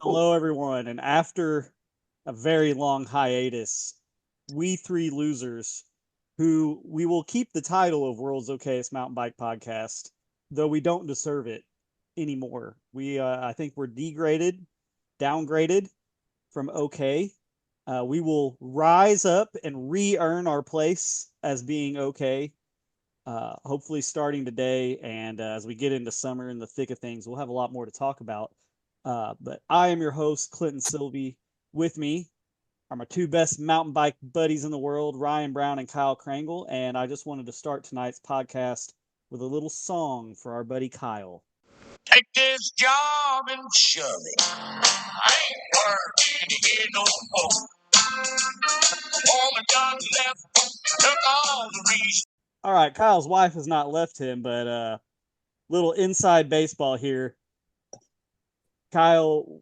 Hello, everyone. And after a very long hiatus, we three losers, who we will keep the title of World's Okayest Mountain Bike Podcast, though we don't deserve it anymore. I think we're degraded, downgraded from okay. We will rise up and re-earn our place as being okay. Hopefully, starting today, and as we get into summer in the thick of things, we'll have a lot more to talk about. But I am your host, Clinton Sylvie. With me are my two best mountain bike buddies in the world, Ryan Brown and Kyle Krangle. And I just wanted to start tonight's podcast with a little song for our buddy Kyle. Take this job and shove it. I ain't working here no more. Woman done left, took all the reason. All right, Kyle's wife has not left him, but little inside baseball here. Kyle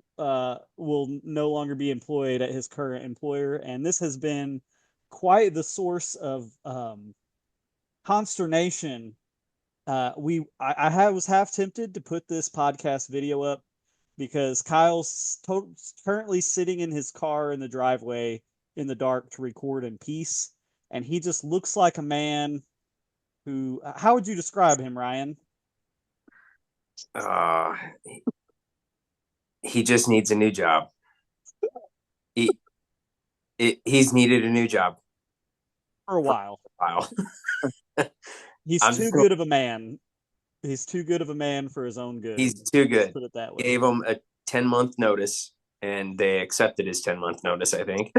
will no longer be employed at his current employer, and this has been quite the source of consternation. I was half tempted to put this podcast video up because Kyle's currently sitting in his car in the driveway in the dark to record in peace, and he just looks like a man who. How would you describe him, Ryan? Uh, he just needs a new job. He's needed a new job For a while. He's too good of a man. He's too good of a man for his own good. He's too good. Let's put it that way. Gave him a 10-month notice, and they accepted his 10-month notice, I think.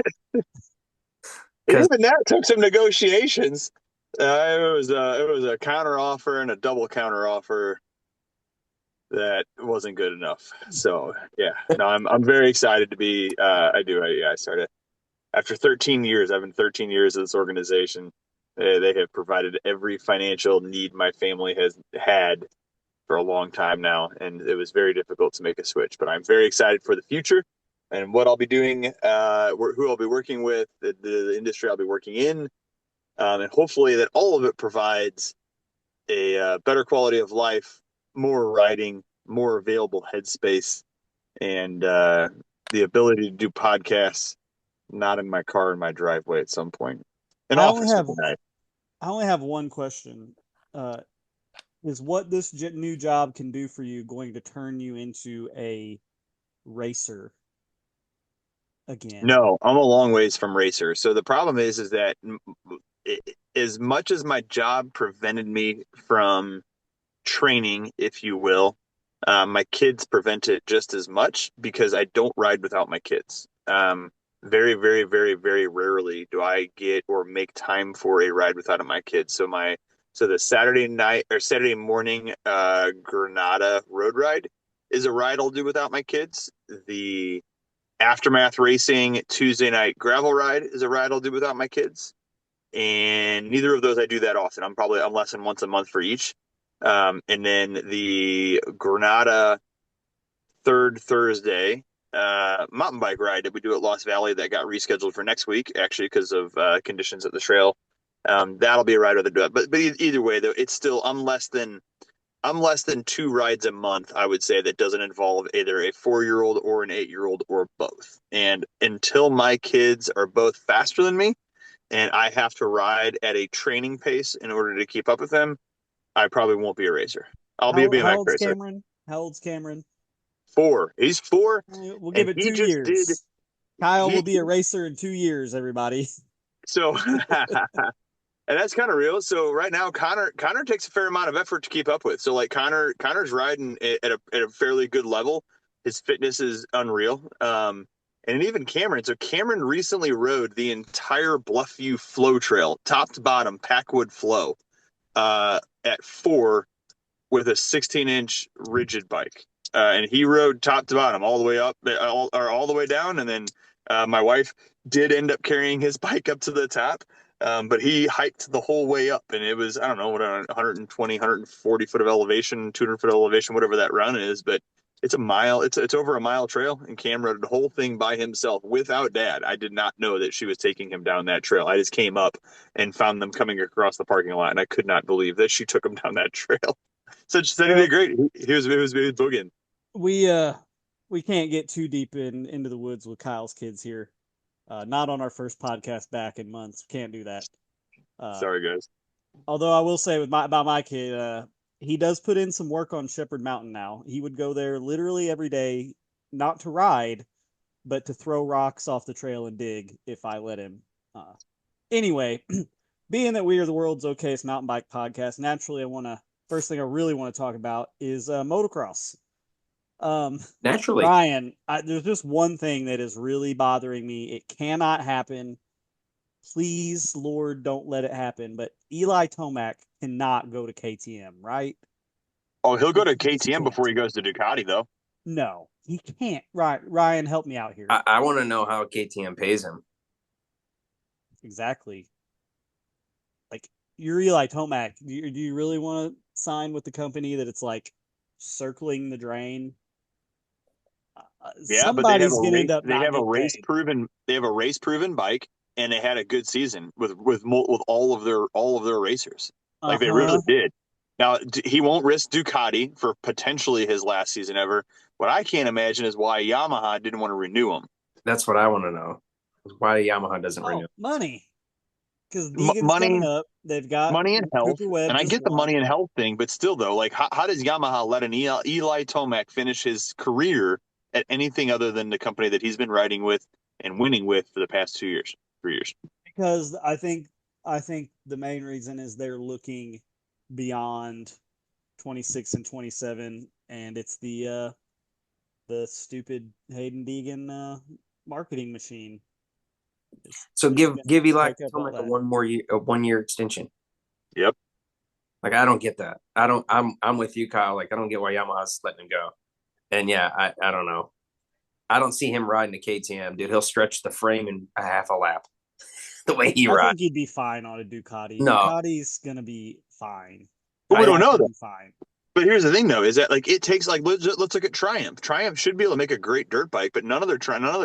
Even that took some negotiations. It was a counter offer and a double counter offer that wasn't good enough. So yeah, no, I'm very excited to be. I started after 13 years. I've been 13 years of this organization. They have provided every financial need my family has had for a long time now, and it was very difficult to make a switch. But I'm very excited for the future and what I'll be doing, who I'll be working with, the industry I'll be working in, and hopefully that all of it provides a better quality of life, more riding, more available headspace, and the ability to do podcasts not in my car in my driveway at some point. I only have one question. Is what this new job can do for you going to turn you into a racer again? No, I'm a long ways from racer. So the problem is that as much as my job prevented me from training, if you will, my kids prevent it just as much because I don't ride without my kids. Very, very, very, very rarely do I get or make time for a ride without my kids. So the Saturday night or Saturday morning Granada road ride is a ride I'll do without my kids. The Aftermath Racing Tuesday night gravel ride is a ride I'll do without my kids. And neither of those I do that often. I'm less than once a month for each. And then the Granada third Thursday mountain bike ride that we do at Lost Valley that got rescheduled for next week, actually, because of conditions at the trail. That'll be a ride with it. But either way, though, it's still I'm less than 2 rides a month, I would say, that doesn't involve either a 4-year-old or an 8-year-old or both. And until my kids are both faster than me and I have to ride at a training pace in order to keep up with them, I probably won't be a racer. I'll be a BMX racer. Cameron? How old's Cameron? 4. He's 4. We'll give it 2 years. Kyle will be a racer in 2 years, everybody. So, and that's kind of real. So right now, Connor takes a fair amount of effort to keep up with. So like Connor's riding at a fairly good level. His fitness is unreal. And even Cameron. So Cameron recently rode the entire Bluffview flow trail, top to bottom, Packwood flow, at 4 with a 16-inch rigid bike. And he rode top to bottom all the way up, all the way down. And then my wife did end up carrying his bike up to the top. But he hiked the whole way up, and it was, I don't know, 120, 140 foot of elevation, 200 foot of elevation, whatever that run is. But it's a mile. It's over a mile trail, and Cam rode the whole thing by himself without Dad. I did not know that she was taking him down that trail. I just came up and found them coming across the parking lot, and I could not believe that she took him down that trail. So she said he did great. He was boogieing. We we can't get too deep into the woods with Kyle's kids here. Not on our first podcast back in months. Can't do that. Sorry, guys. Although I will say about my kid, he does put in some work on Shepherd Mountain now. He would go there literally every day, not to ride, but to throw rocks off the trail and dig if I let him. Anyway, being that we are the world's okayest mountain bike podcast, naturally, first thing I really want to talk about is motocross. Naturally. Ryan, there's just one thing that is really bothering me. It cannot happen. Please, Lord, don't let it happen. But Eli Tomac cannot go to KTM, right? Oh, he'll go to He just KTM can't. before he goes to Ducati, though. No, he can't. Right, Ryan, help me out here. I want to know how KTM pays him. Exactly. Like, you're Eli Tomac. Do you really want to sign with the company that it's like circling the drain? Yeah, but they have Somebody's going to end up not getting paid. They have a race proven bike, and they had a good season with all of their racers. Like they really did. Now he won't risk Ducati for potentially his last season ever. What I can't imagine is why Yamaha didn't want to renew him. That's what I want to know. Why Yamaha doesn't renew? Money. Because Deegan's money, coming up. They've got money and health. Cooper Webb And I get the won. money and health thing, but still though, like how does Yamaha let an Eli Tomac finish his career at anything other than the company that he's been riding with and winning with for the past 3 years? Because I think the main reason is they're looking beyond 26 and 27, and it's the stupid Hayden Deegan marketing machine. So give Eli Tomac a 1 year extension. Yep. Like I don't get that. I'm with you, Kyle. Like I don't get why Yamaha's letting him go. And yeah, I don't know. I don't see him riding a KTM, dude. He'll stretch the frame in a half a lap. The way he rides. I think he'd be fine on a Ducati. No. Ducati's gonna be fine. But we don't know that. Fine. But here's the thing, though, is that like it takes like let's look at Triumph. Triumph should be able to make a great dirt bike, but none of the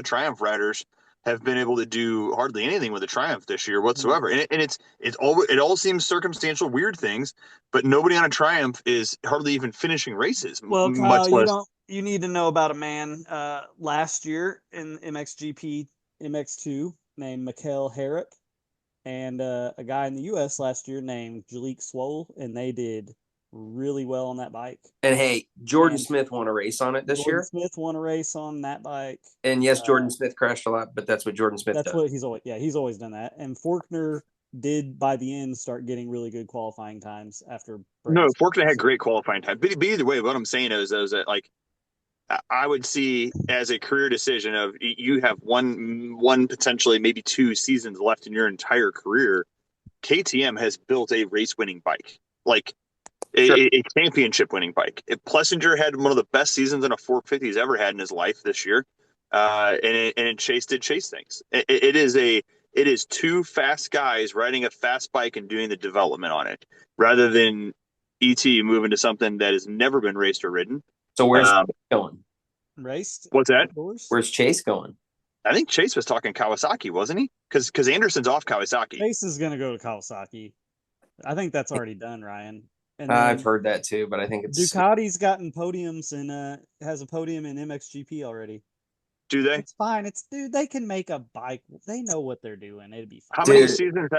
Triumph riders have been able to do hardly anything with the Triumph this year whatsoever. Mm-hmm. And it all seems circumstantial, weird things, but nobody on a Triumph is hardly even finishing races. Well, Kyle, you need to know about a man last year in MXGP MX2 named Mikael Harrop, and a guy in the U.S. last year named Jalik Swole, and they did really well on that bike. And hey, Jordan Smith won a race on it this year. Jordan Smith won a race on that bike. And yes, Jordan Smith crashed a lot, but that's what Jordan Smith does. That's what he's always done that. And Faulkner did by the end start getting really good qualifying times after. No, Faulkner had great qualifying time. But either way, what I'm saying is that like I would see as a career decision of you have one potentially maybe 2 seasons left in your entire career. KTM has built a race winning bike. Like a championship winning bike. Plessinger had one of the best seasons in a 450 he's ever had in his life this year. And Chase did Chase things. It is 2 fast guys riding a fast bike and doing the development on it rather than ET moving to something that has never been raced or ridden. So where's Chase going? Raced? What's that? Where's Chase going? I think Chase was talking Kawasaki, wasn't he? Because Anderson's off Kawasaki. Chase is going to go to Kawasaki. I think that's already done, Ryan. And I've heard that too, but I think it's Ducati's gotten podiums and has a podium in MXGP already. Do they? It's fine. Dude, they can make a bike. They know what they're doing. It'd be fine.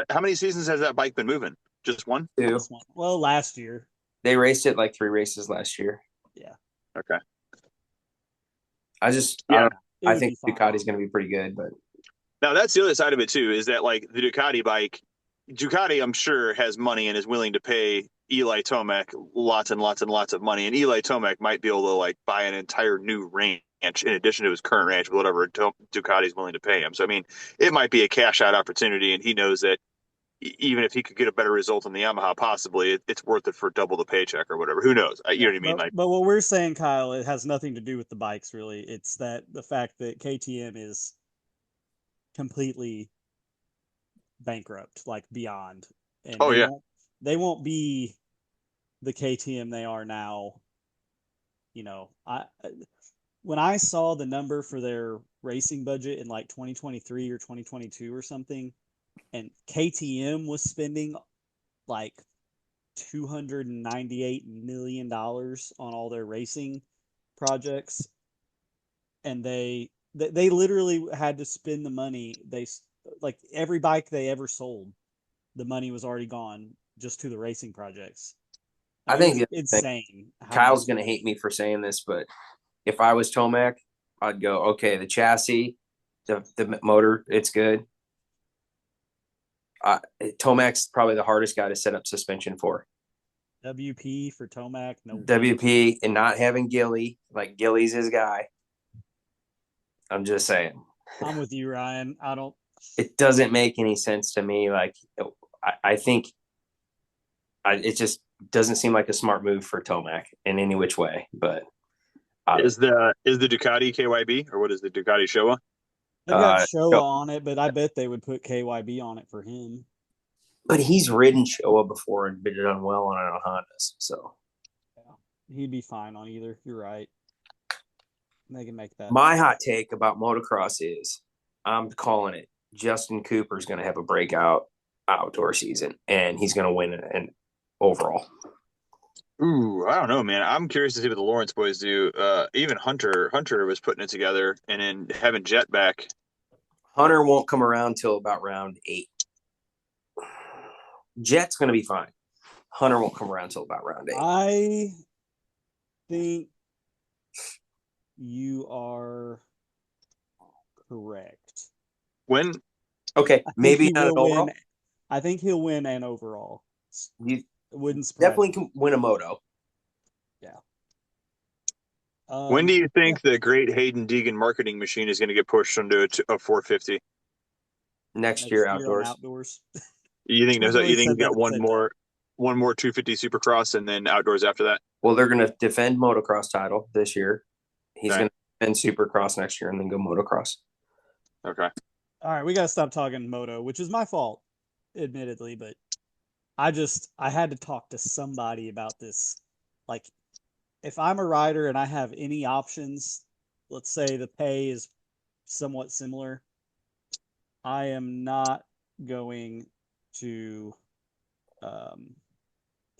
How many seasons has that bike been moving? Just one? 2. Well, last year. They raced it like 3 races last year. Yeah. Okay. I think Ducati's going to be pretty good, but now that's the other side of it too. Is that like the Ducati bike? Ducati, I'm sure, has money and is willing to pay Eli Tomac lots and lots and lots of money, and Eli Tomac might be able to like buy an entire new ranch in addition to his current ranch with whatever Ducati's willing to pay him. So I mean, it might be a cash out opportunity, and he knows that even if he could get a better result in the Yamaha, possibly it's worth it for double the paycheck or whatever. Who knows? You know what I mean? But what we're saying, Kyle, it has nothing to do with the bikes, really. It's that the fact that KTM is completely bankrupt, like beyond. And they won't be the KTM they are now. You know, when I saw the number for their racing budget in like 2023 or 2022 or something, and KTM was spending like $298 million on all their racing projects, and they literally had to spend the money. Like every bike they ever sold, the money was already gone just to the racing projects. I I mean, think it's the other thing, insane how Kyle's much going to money. hate me for saying this, but if I was Tomac, I'd go, okay, the chassis, the motor, it's good. Tomac's probably the hardest guy to set up suspension for. WP for Tomac, no way. WP and not having Gilly, like Gilly's his guy. I'm just saying. I'm with you, Ryan. I don't. It doesn't make any sense to me. Like, I think it just doesn't seem like a smart move for Tomac in any which way. But Is the Ducati KYB, or what is the Ducati Showa? They've got Showa on it, but I bet they would put KYB on it for him. but he's ridden Showa before and been done well on it on Hondas. So Yeah, he'd be fine on either. You're right. They can make that. my hot take about motocross is I'm calling it. Justin Cooper's going to have a breakout outdoor season, and he's going to win an overall. Ooh, I don't know, man. I'm curious to see what the Lawrence boys do. Even Hunter was putting it together, and then having Jet back. Hunter won't come around till about round 8. Jet's going to be fine. Hunter won't come around till about round 8. I think you are correct. When? Okay, maybe not an overall. Win. I think he'll win an overall. You wouldn't surprise definitely me. can win a moto. Yeah. When do you think the great Hayden Deegan marketing machine is going to get pushed into a 450? Next year outdoors. You think Literally he's said got that- one said more 250 Supercross and then outdoors after that? Well, they're going to defend motocross title this year. He's Okay. going to defend Supercross next year and then go motocross. Okay. All right, we got to stop talking moto, which is my fault, admittedly, but I had to talk to somebody about this. Like, if I'm a rider and I have any options, let's say the pay is somewhat similar, I am not going to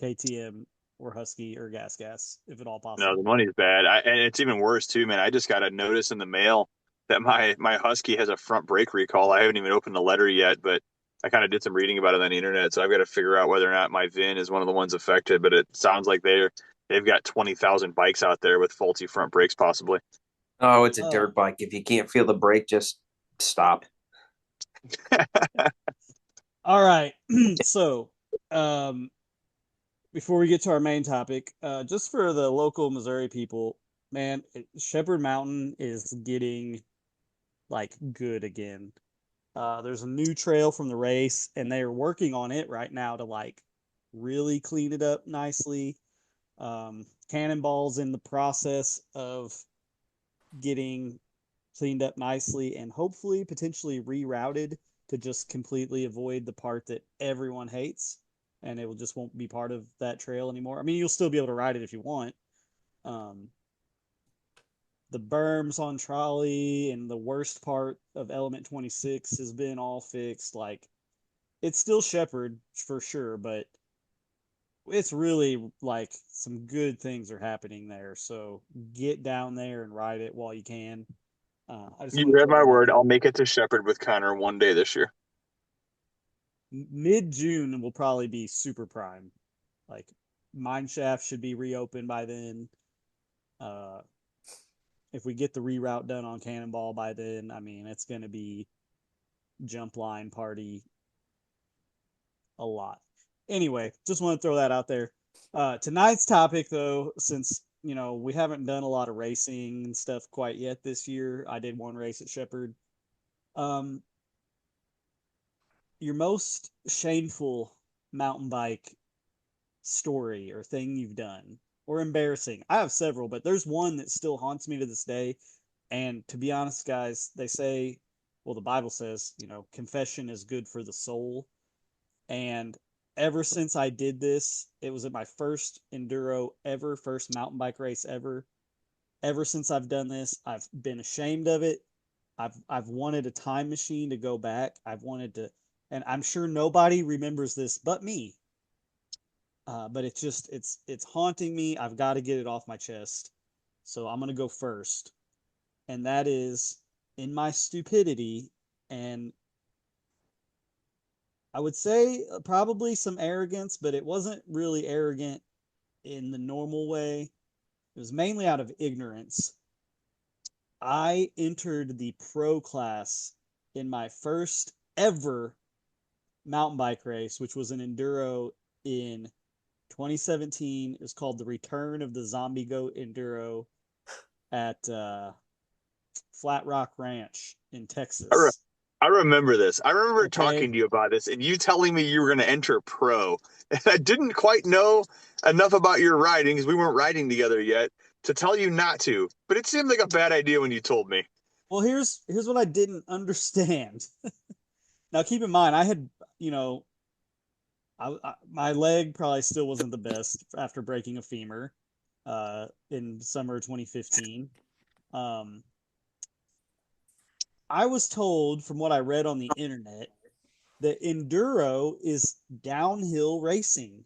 KTM or Husky or Gas if at all possible. No, the money's bad. And it's even worse too, man. I just got a notice in the mail that my Husky has a front brake recall. I haven't even opened the letter yet, but I kind of did some reading about it on the internet, so I've got to figure out whether or not my VIN is one of the ones affected. But it sounds like they've got 20,000 bikes out there with faulty front brakes, possibly. Oh, it's a dirt bike. If you can't feel the brake, just stop. All right. So, before we get to our main topic, just for the local Missouri people, man, Shepherd Mountain is getting like good again. There's a new trail from the race, and they are working on it right now to like really clean it up nicely. Cannonball's in the process of getting cleaned up nicely and hopefully potentially rerouted to just completely avoid the part that everyone hates, and it will just won't be part of that trail anymore. I mean, you'll still be able to ride it if you want. The berms on Trolley and the worst part of Element 26 has been all fixed. Like, it's still Shepherd for sure, but it's really like some good things are happening there. So get down there and ride it while you can. You read my word. I'll make it to Shepherd with Connor one day this year. Mid-June will probably be super prime. Like, Mineshaft should be reopened by then. If we get the reroute done on Cannonball by then, I mean, it's going to be jump line party a lot. Anyway, just want to throw that out there. Tonight's topic, though, since we haven't done a lot of racing and stuff quite yet this year. I did one race at Shepherd. Your most shameful mountain bike story or thing you've done, or embarrassing. I have several, but there's one that still haunts me to this day. And to be honest, guys, they say, well, the Bible says, confession is good for the soul. And ever since I did this, it was at my first enduro ever, first mountain bike race ever. Ever since I've done this, I've been ashamed of it. I've wanted a time machine to go back. I've wanted to, and I'm sure nobody remembers this but me. But it's haunting me. I've got to get it off my chest. So I'm gonna go first. and that is in my stupidity and I would say probably some arrogance, but it wasn't really arrogant in the normal way. It was mainly out of ignorance. I entered the pro class in my first ever mountain bike race, which was an enduro in 2017. It was called the Return of the Zombie Goat Enduro at Flat Rock Ranch in I, re- Texas. I remember this. I remember Okay. talking to you about this and you telling me you were going to enter pro. And I didn't quite know enough about your riding because we weren't riding together yet to tell you not to. But it seemed like a bad idea when you told me. Well, here's what I didn't understand. Now, keep in mind, I had, you know, my leg probably still wasn't the best after breaking a femur in summer 2015. Um, I was told from what I read on the internet that enduro is downhill racing,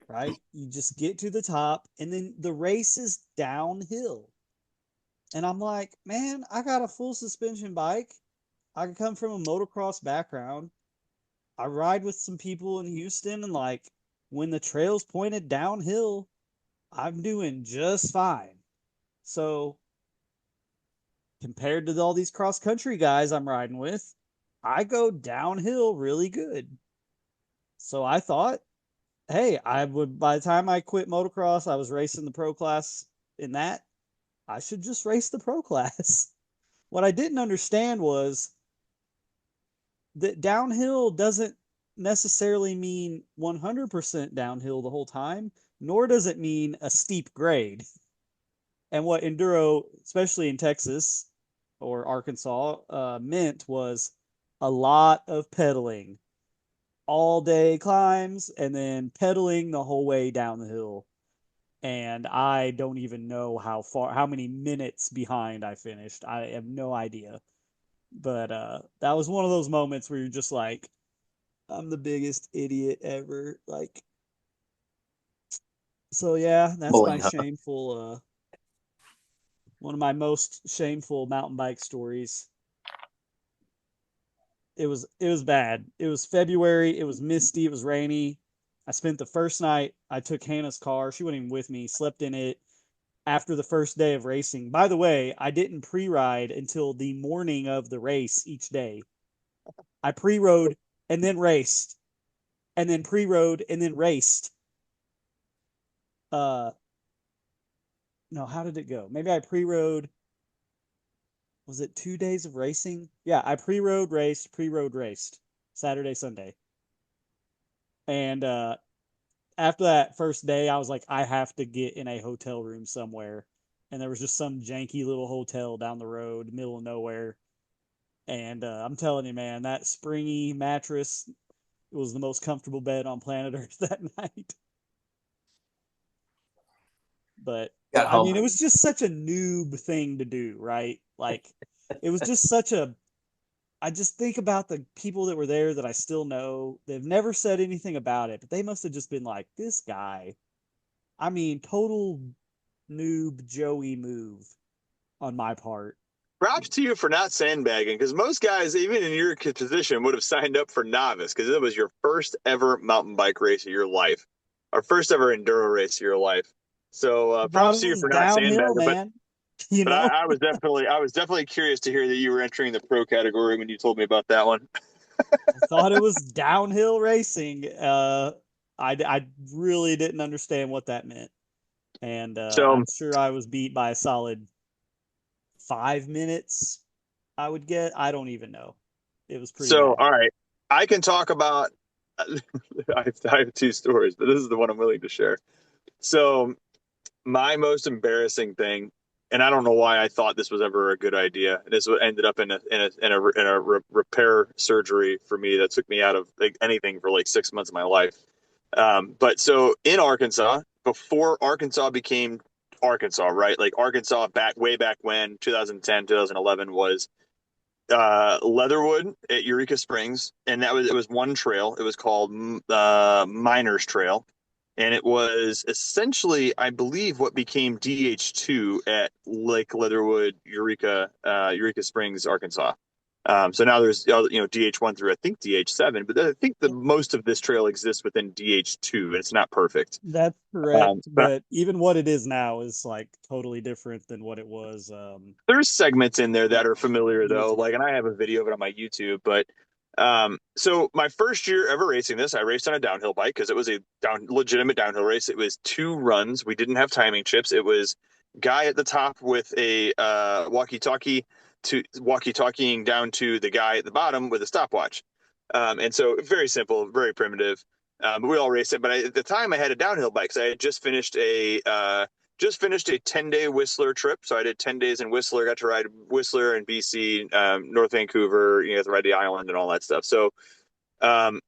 right? You just get to the top and then the race is downhill. And I'm like, man, I got a full suspension bike. I come from a motocross background. I ride with some people in Houston, and like when the trail's pointed downhill, I'm doing just fine. So compared to all these cross country guys I'm riding with, I go downhill really good. So I thought, hey, I would by the time I quit motocross, I was racing the pro class in that. I should just race the pro class. What I didn't understand was that downhill doesn't necessarily mean 100% downhill the whole time, nor does it mean a steep grade. And what enduro, especially in Texas or Arkansas, meant was a lot of pedaling, all day climbs, and then pedaling the whole way down the hill. And I don't even know how many minutes behind I finished. I have no idea. But that was one of those moments where you're just like, I'm the biggest idiot ever. Like, so yeah, that's my Bowling, huh? shameful, one of my most shameful mountain bike stories. It was bad. It was February. It was misty. It was rainy. I spent the first night. I took Hannah's car. She wasn't even with me. Slept in it after the first day of racing. By the way, I didn't pre-ride until the morning of the race each day. I pre-rode and then raced, and then pre-rode and then raced. Uh, no, how did it go? Maybe I pre-rode. Was it 2 days of racing? Yeah, I pre-rode, raced, pre-rode, raced. Saturday, Sunday. And after that first day, I was like, I have to get in a hotel room somewhere. And there was just some janky little hotel down the road, middle of nowhere. And I'm telling you, man, that springy mattress was the most comfortable bed on planet Earth that night. But Got I mean, home. it was just such a noob thing to do, right? Like, it was just such a. I just think about the people that were there that I still know. They've never said anything about it, but they must have just been like, this guy. I mean, total noob Joey move on my part. Props to you for not sandbagging because most guys, even in your position, would have signed up for novice because it was your first ever mountain bike race of your life, or first ever enduro race of your life. So I thought props it to you was for not downhill, sandbagging. man. You But know, I was definitely curious to hear that you were entering the pro category when you told me about that one. I thought it was downhill racing. I really didn't understand what that meant. And So I'm sure I was beat by a solid 5 minutes, I would get. I don't even know. It was pretty so bad. all right, I can talk about. I have two stories, but this is the one I'm willing to share. So my most embarrassing thing, and I don't know why I thought this was ever a good idea. This ended up in a repair surgery for me that took me out of like anything for like 6 months of my life. But so in Arkansas, before Arkansas became Arkansas, right? Like Arkansas back way back when 2010, 2011 was Leatherwood at Eureka Springs, and it was one trail. It was called Miners Trail, and it was essentially, I believe, what became DH2 at Lake Leatherwood, Eureka Springs, Arkansas. So now there's DH1 through I think DH7, but I think the most of this trail exists within DH2, and it's not perfect. That's correct, But but even what it is now is like totally different than what it was. there's segments in there that are familiar Years though, ago. like, and I have a video of it on my YouTube. But so my first year ever racing this, I raced on a downhill bike because it was a legitimate downhill race. It was 2 runs. We didn't have timing chips. It was guy at the top with a walkie-talkying down to the guy at the bottom with a stopwatch. And so very simple, very primitive. But we all raced it. But at the time, I had a downhill bike because I had just finished a 10-day Whistler trip. So I did 10 days in Whistler, got to ride Whistler and BC, North Vancouver, you know, to ride the island and all that stuff. So um,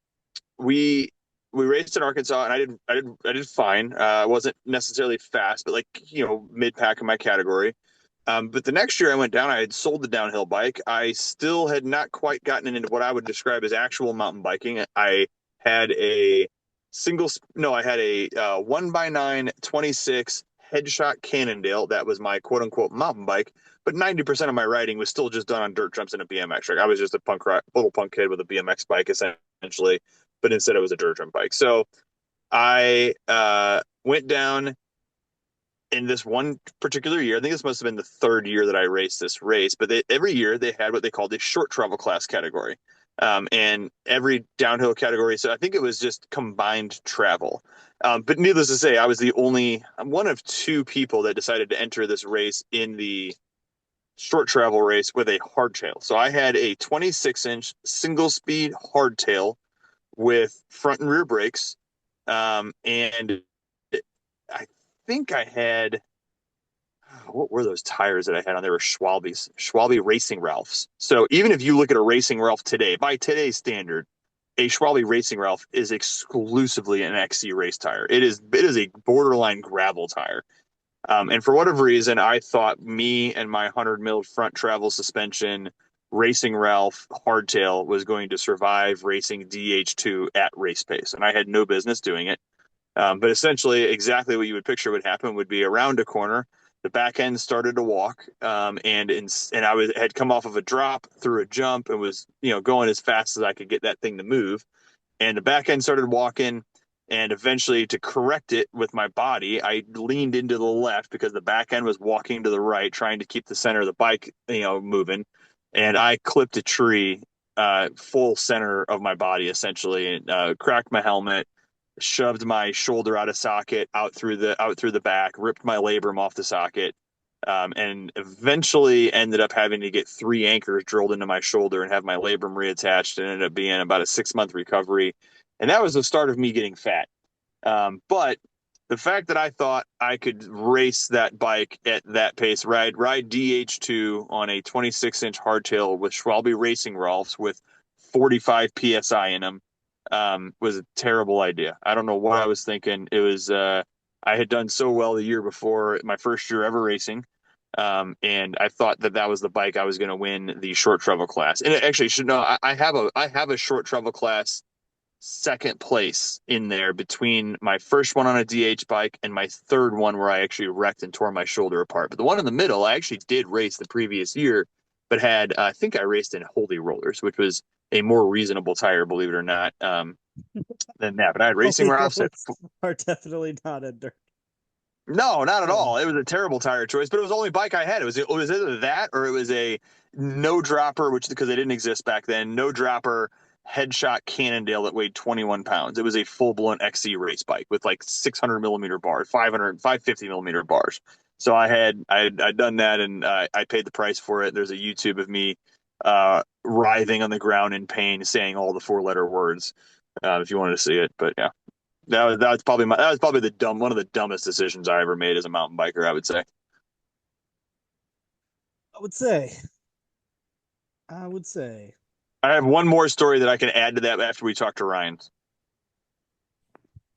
we raced in Arkansas, and I did fine. I wasn't necessarily fast, but like, you know, mid pack in my category. But the next year I went down, I had sold the downhill bike. I still had not quite gotten into what I would describe as actual mountain biking. I had a I had a 1x9 26 headshot Cannondale. That was my quote unquote mountain bike. But 90% of my riding was still just done on dirt jumps and a BMX. Like, I was just a little punk kid with a BMX bike essentially, but instead it was a dirt jump bike. So I went down in this one particular year. I think this must have been the 3rd year that I raced this race, but every year they had what they called a short travel class category. And every downhill category, so I think it was just combined travel. But needless to say, I was one of 2 people that decided to enter this race in the short travel race with a hardtail. So I had a 26-inch single speed hardtail with front and rear brakes. And I think I had, what were those tires that I had on? They were Schwalbe Racing Ralphs. So even if you look at a Racing Ralph today, by today's standard, a Schwalbe Racing Ralph is exclusively an XC race tire. It is a borderline gravel tire. And for whatever reason, I thought me and my 100 mil front travel suspension Racing Ralph hardtail was going to survive racing DH2 at race pace, and I had no business doing it. But essentially, exactly what you would picture would happen would be around a corner. The back end started to walk, and I had come off of a drop through a jump and was, you know, going as fast as I could get that thing to move. And the back end started walking, and eventually, to correct it with my body, I leaned into the left because the back end was walking to the right, trying to keep the center of the bike, you know, moving. And I clipped a tree, full center of my body, essentially, and cracked my helmet, shoved my shoulder out of socket, out through the back, ripped my labrum off the socket, and eventually ended up having to get 3 anchors drilled into my shoulder and have my labrum reattached, and ended up being about a 6-month recovery. And that was the start of me getting fat. But the fact that I thought I could race that bike at that pace, ride DH2 on a 26-inch hardtail with Schwalbe Racing Ralphs with 45 psi in them, was a terrible idea. I don't know what I was thinking. It was I had done so well the year before, my first year ever racing, and I thought that was the bike I was going to win the short travel class. And it actually should know, I have a short travel class second place in there between my first one on a DH bike and my 3rd one where I actually wrecked and tore my shoulder apart. But the one in the middle, I actually did race the previous year, but I think I raced in Holy Rollers, which was a more reasonable tire, believe it or not, than that. But I had Racing Holy Ralphs at, rollers are definitely not a dirt. no, not at Yeah. all. It was a terrible tire choice, but it was the only bike I had. It was either that or it was a no dropper, which, because they didn't exist back then, no dropper headshot Cannondale that weighed 21 pounds. It was a full blown XC race bike with like 600 millimeter bars, 550 millimeter bars. So I'd done that, and I paid the price for it. There's a YouTube of me writhing on the ground in pain, saying all the 4-letter words, if you wanted to see it. But yeah. That was probably one of the dumbest decisions I ever made as a mountain biker, I would say. I would say. I would say. I have one more story that I can add to that after we talk to Ryan.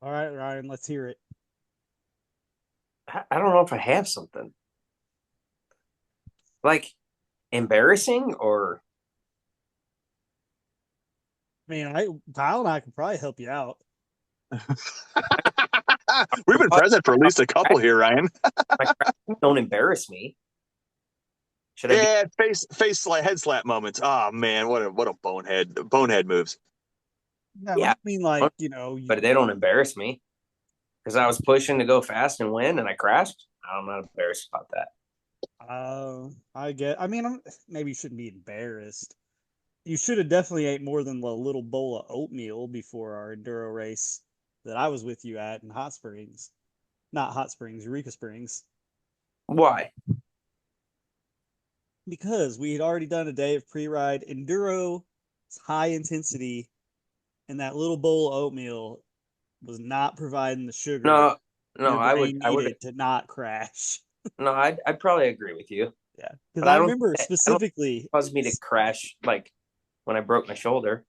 All right, Ryan, let's hear it. I don't know if I have something like embarrassing or. I mean, Kyle and I can probably help you out. We've been present for at least a couple here, Ryan. My crashes don't embarrass me. Should I be? Yeah, head slap moments. Oh man, what a bonehead moves. Yeah, but Yeah, I mean, like, you know, but they don't embarrass me because I was pushing to go fast and win, and I crashed. I'm not embarrassed about that. I mean, maybe you shouldn't be embarrassed. You should have definitely ate more than the little bowl of oatmeal before our enduro race that I was with you at in Hot Springs. Not Hot Springs, Eureka Springs. Why? Because we had already done a day of pre-ride enduro. It's high intensity, and that little bowl of oatmeal was not providing the sugar No, no, your brain I would, needed to not crash. no, I'd probably agree with you, Yeah, because but I remember I don't specifically. cause me to crash like when I broke my shoulder.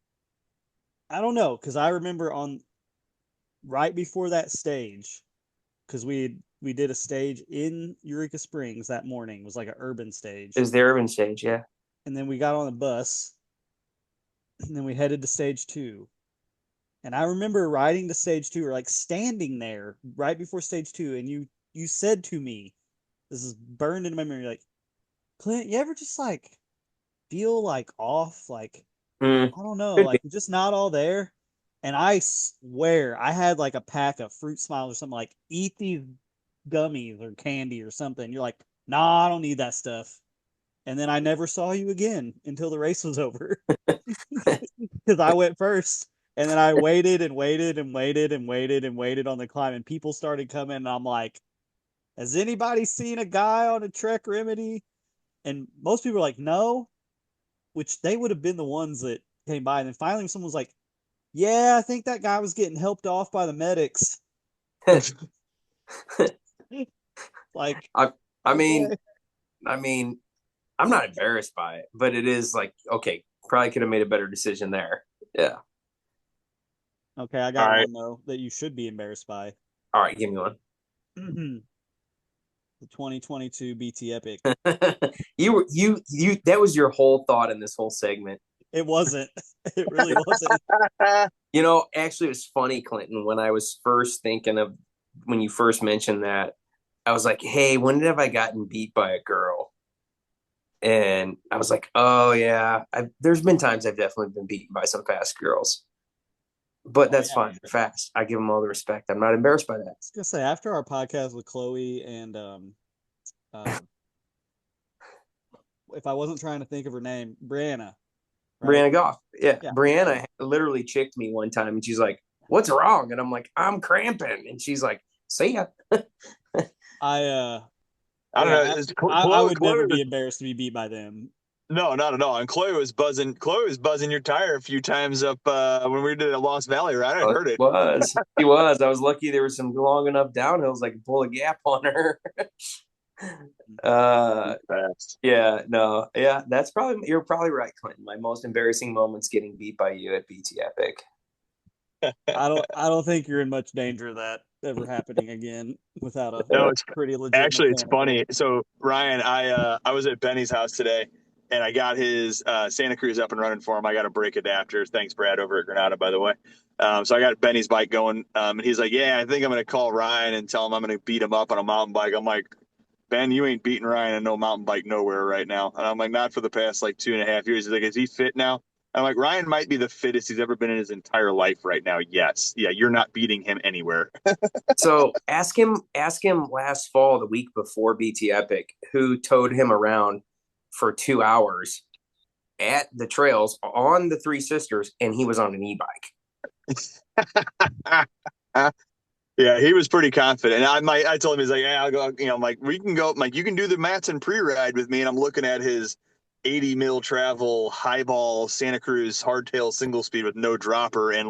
I don't know because I remember on right before that stage, because we did a stage in Eureka Springs that morning. It was like an urban stage, Is the urban stage? Yeah. and then we got on a bus, and then we headed to stage two. And I remember riding to stage two, or like standing there right before stage two, and you said to me, "This is burned into my memory." Like, Clint, you ever just like feel like off, like Mm, I don't know, could like be. just not all there? And I swear I had like a pack of fruit smiles or something, like eat these gummies or candy or something. You're like, nah, I don't need that stuff. And then I never saw you again until the race was over because I went first. And then I waited and waited and waited and waited and waited on the climb, and people started coming. And I'm like, has anybody seen a guy on a Trek Remedy? And most people are like, no, which they would have been the ones that came by. And then finally, someone was like, yeah, I think that guy was getting helped off by the medics. Like, I, I mean, okay. I mean, I'm not embarrassed by it, but it is like, okay, probably could have made a better decision there. Yeah. Okay, I All got right. one though that you should be embarrassed by. All right, give me one. The 2022 BT Epic. You that was your whole thought in this whole segment. It wasn't. It really wasn't. You know, actually, it was funny, Clinton, when I was first thinking of when you first mentioned that, I was like, hey, when have I gotten beat by a girl? And I was like, oh, yeah, there's been times I've definitely been beaten by some fast girls, but Oh that's yeah. I fine. They're fast. I give them all the respect. I'm not embarrassed by that. was gonna say after our podcast with Chloe and uh if I wasn't trying to think of her name, Brianna, right? Brianna Goff. Yeah. Yeah. Brianna literally chicked me one time and she's like, what's wrong? And I'm like, I'm cramping. And she's like, see ya. I I don't yeah, know. I would never Chloe be was, embarrassed to be beat by them. no, not at all. And Chloe was buzzing. Chloe was buzzing your tire a few times up when we did a Lost Valley ride. I Oh, heard it. He was. I was lucky there were some long enough downhills I could pull a gap on her. uh Fast. yeah, no, yeah, you're probably right, Clinton. My most embarrassing moments getting beat by you at BT Epic. I don't think you're in much danger of that ever happening again without a No, it's pretty legit actually it's mechanic on funny. it. So Ryan, I was at Benny's house today, and I got his Santa Cruz up and running for him. I got a brake adapter. Thanks, Brad, over at Granada, by the way. So I got Benny's bike going, and he's like, "Yeah, I think I'm going to call Ryan and tell him I'm going to beat him up on a mountain bike." I'm like, "Ben, you ain't beating Ryan on no mountain bike nowhere right now." And I'm like, "Not for the past like 2.5 years." He's like, "Is he fit now?" I'm like, "Ryan might be the fittest he's ever been in his entire life right now." Yes, yeah, you're not beating him anywhere. So ask him last fall, the week before BT Epic, who towed him around for 2 hours at the trails on the Three Sisters, and he was on an e-bike. Yeah, he was pretty confident. And I told him, he's like, "Yeah, I'll go." I'm like, "We can go." I'm like, "You can do the Matson pre-ride with me." And I'm looking at his 80 mil travel highball Santa Cruz hardtail single speed with no dropper and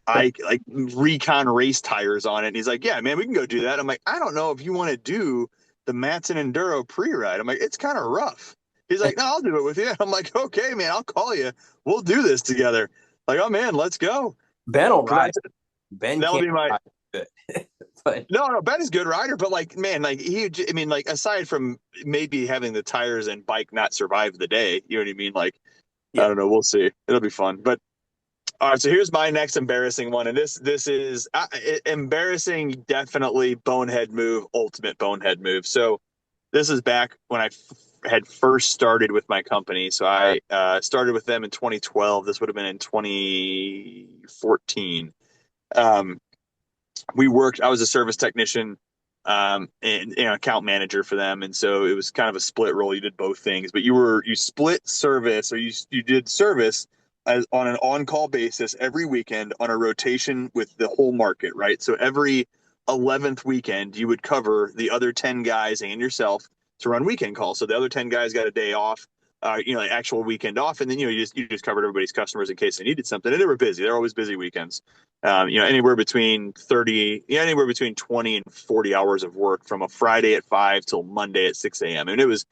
I like recon race tires on it. And he's like, "Yeah, man, we can go do that." I'm like, "I don't know if you want to do the Matson Enduro pre-ride." I'm like, "It's kind of rough." He's like, "No, I'll do it with you." I'm like, "Okay, man, I'll call you. We'll do this together." Like, "Oh man, let's go." Ben will 'Cause ride. Ben that'll can't be my ride it. But no, Ben is a good rider, but like, man, like I mean, like aside from maybe having the tires and bike not survive the day, you know what I mean? Like, I yeah, don't know, we'll see. It'll be fun, but All right, so here's my next embarrassing one, and this is embarrassing, definitely bonehead move, ultimate bonehead move. So this is back when I had first started with my company. So I started with them in 2012. This would have been in 2014. Um, we worked. I was a service technician, and account manager for them, and so it was kind of a split role. You did both things, but you split service, or you did service as on an on-call basis every weekend on a rotation with the whole market, right? So every 11th weekend, you would cover the other 10 guys and yourself to run weekend calls. So the other 10 guys got a day off. Like actual weekend off, and then you just covered everybody's customers in case they needed something. And they were busy; they're always busy weekends. Anywhere between 20 and 40 hours of work from a Friday at 5 till Monday at 6 a.m. And it was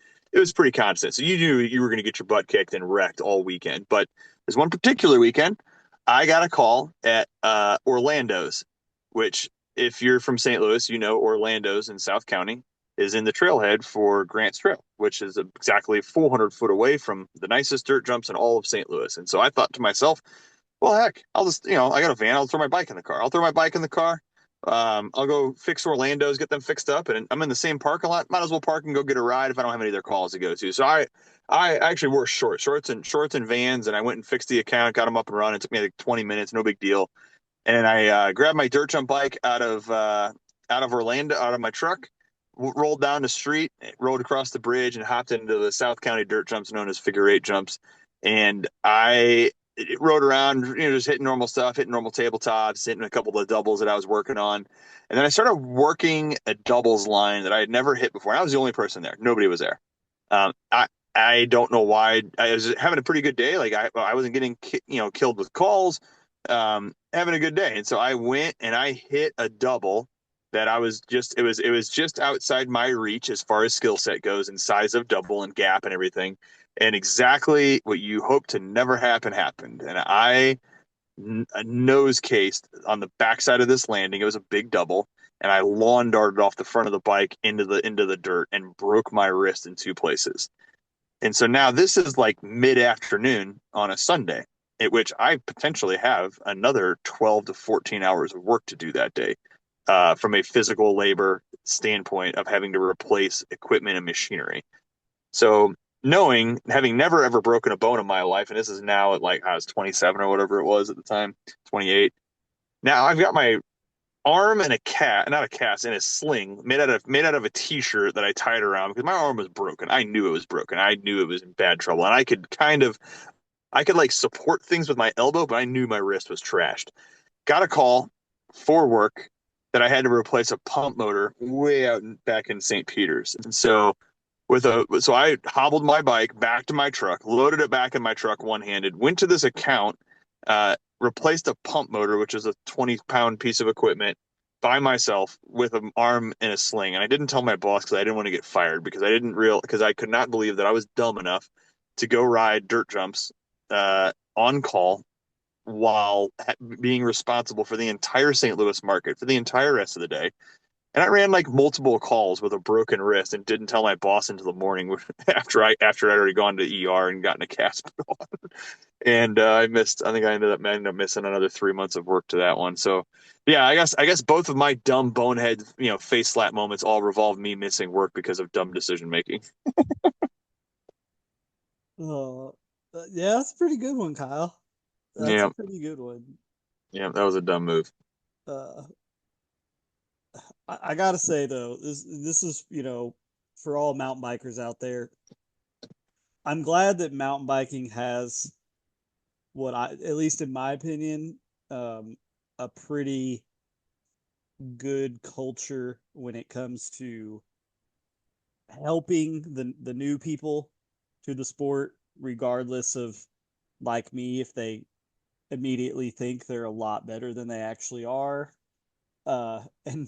pretty constant. So you knew you were going to get your butt kicked and wrecked all weekend. But there's one particular weekend, I got a call at Orlando's, which, if you're from St. Louis, Orlando's in South County is in the trailhead for Grants Trail, which is exactly 400 foot away from the nicest dirt jumps in all of St. Louis. And so I thought to myself, well, heck, I'll just, I got a van. I'll throw my bike in the car. I'll throw my bike in the car. I'll go fix Orlando's, get them fixed up, and I'm in the same parking lot. Might as well park and go get a ride if I don't have any of their calls to go to. So I actually wore shorts and Vans, and I went and fixed the account, got them up and running. It took me like 20 minutes, no big deal. And I grabbed my dirt jump bike out of Orlando, out of my truck, rolled down the street, rolled across the bridge, and hopped into the South County dirt jumps known as figure eight jumps. And I rode around, just hitting normal stuff, hitting normal tabletops, hitting a couple of doubles that I was working on. And then I started working a doubles line that I had never hit before. And I was the only person there. Nobody was there. I don't know why. I was having a pretty good day. Like I wasn't getting killed with calls. Having a good day. And so I went and I hit a double that it was just outside my reach as far as skill set goes and size of double and gap and everything. And exactly what you hope to never happen happened. And I nose cased on the backside of this landing. It was a big double, and I lawn darted off the front of the bike into the dirt and broke my wrist in two places. And so now this is like mid-afternoon on a Sunday, at which I potentially have another 12 to 14 hours of work to do that day, from a physical labor standpoint of having to replace equipment and machinery. So having never ever broken a bone in my life, and this is now at like I was 27 or whatever it was at the time, 28. Now I've got my arm in not a cast, in a sling made out of a t-shirt that I tied around because my arm was broken. I knew it was broken. I knew it was in bad trouble, and I could like support things with my elbow, but I knew my wrist was trashed. Got a call for work that I had to replace a pump motor way out back in St. Peter's, and so I hobbled my bike back to my truck, loaded it back in my truck one-handed, went to this account, replaced a pump motor, which is a 20-pound piece of equipment, by myself with an arm in a sling. And I didn't tell my boss because I didn't want to get fired because I could not believe that I was dumb enough to go ride dirt jumps on call while being responsible for the entire St. Louis market for the entire rest of the day. And I ran like multiple calls with a broken wrist and didn't tell my boss until the morning after I'd already gone to ER and gotten a cast put on. And I think I ended up missing another 3 months of work to that one. So yeah, I guess both of my dumb bonehead, face slap moments all revolve me missing work because of dumb decision making. Uh, yeah, that's a pretty good one, Kyle. That's a Yeah, pretty good one. yeah, that was a dumb move. Uh, I gotta say though, this is for all mountain bikers out there. I'm glad that mountain biking has at least in my opinion, a pretty good culture when it comes to helping the new people to the sport, regardless of, like me, if they immediately think they're a lot better than they actually are. And